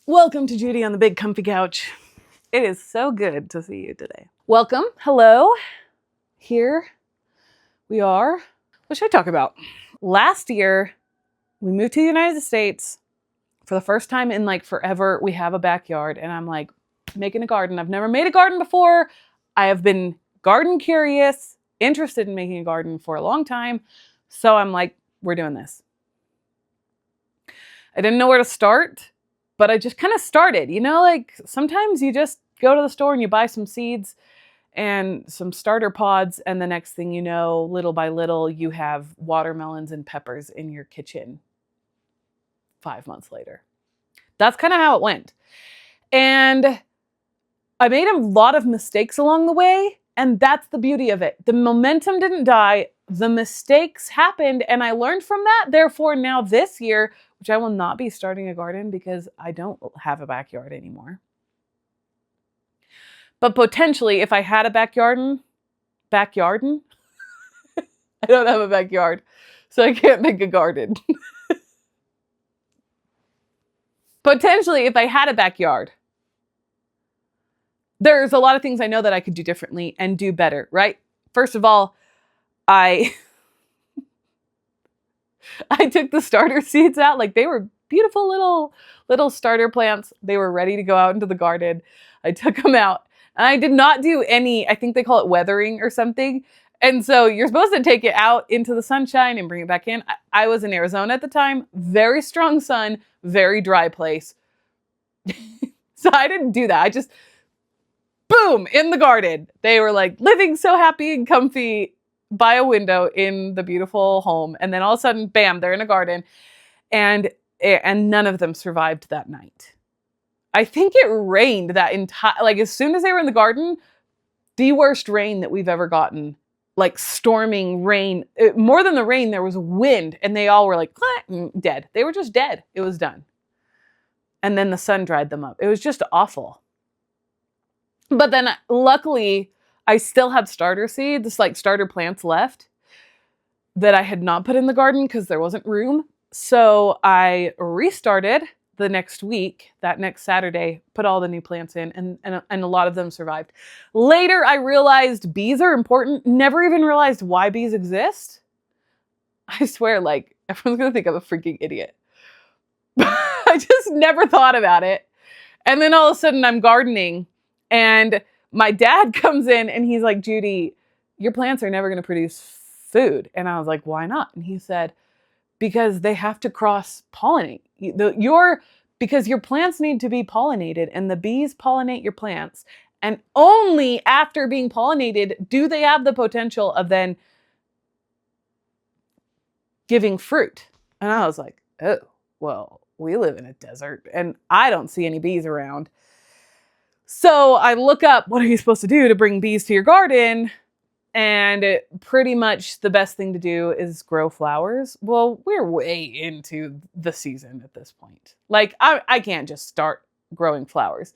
Welcome to Judy on the big comfy couch. It is so good to see you today. Welcome. Hello. Here we are. What should I talk about? Last year, we moved to the United States. For the first time in like forever, we have a backyard, and I'm like making a garden. I've never made a garden before. I have been garden curious, interested in making a garden for a long time. So I'm like, we're doing this. I didn't know where to start, but I just kind of started. You know, like sometimes you just go to the store and you buy some seeds and some starter pods, and the next thing you know, little by little, you have watermelons and peppers in your kitchen 5 months later. That's kind of how it went. And I made a lot of mistakes along the way, and that's the beauty of it. The momentum didn't die. The mistakes happened, and I learned from that. Therefore, now this year, which I will not be starting a garden because I don't have a backyard anymore. But potentially, if I had a backyard, I don't have a backyard, so I can't make a garden. Potentially, if I had a backyard, there's a lot of things I know that I could do differently and do better, right? First of all, I took the starter seeds out. Like, they were beautiful little starter plants. They were ready to go out into the garden. I took them out, and I did not do any, I think they call it weathering or something. And so you're supposed to take it out into the sunshine and bring it back in. I was in Arizona at the time, very strong sun, very dry place. So I didn't do that. I just, boom, in the garden. They were like living so happy and comfy by a window in the beautiful home. And then all of a sudden, bam, they're in a garden. And none of them survived that night. I think it rained that entire, like as soon as they were in the garden, the worst rain that we've ever gotten. Like storming rain. More than the rain, there was wind, and they all were like dead. They were just dead. It was done. And then the sun dried them up. It was just awful. But then luckily, I still had starter seeds, like starter plants left that I had not put in the garden because there wasn't room. So I restarted the next week, that next Saturday, put all the new plants in, and a lot of them survived. Later, I realized bees are important. Never even realized why bees exist. I swear, like, everyone's gonna think I'm a freaking idiot. I just never thought about it. And then all of a sudden I'm gardening, and my dad comes in and he's like, Judy, your plants are never gonna produce food. And I was like, why not? And he said, because they have to cross-pollinate. Because your plants need to be pollinated, and the bees pollinate your plants. And only after being pollinated do they have the potential of then giving fruit. And I was like, oh, well, we live in a desert and I don't see any bees around. So I look up, what are you supposed to do to bring bees to your garden? And pretty much the best thing to do is grow flowers. Well, we're way into the season at this point. Like, I can't just start growing flowers.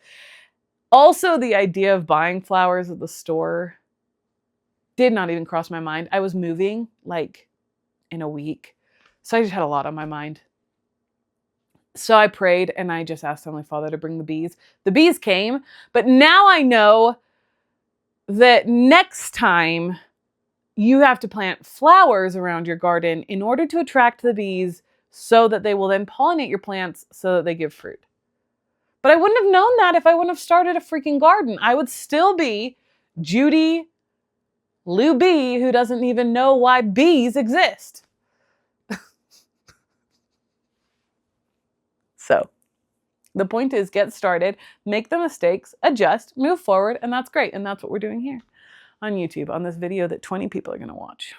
Also, the idea of buying flowers at the store did not even cross my mind. I was moving like in a week. So I just had a lot on my mind. So I prayed and I just asked Heavenly Father to bring the bees. The bees came, but now I know that next time you have to plant flowers around your garden in order to attract the bees so that they will then pollinate your plants so that they give fruit. But I wouldn't have known that if I wouldn't have started a freaking garden. I would still be Judy Lou Bee, who doesn't even know why bees exist. So the point is, get started, make the mistakes, adjust, move forward, and that's great. And that's what we're doing here on YouTube on this video that 20 people are going to watch.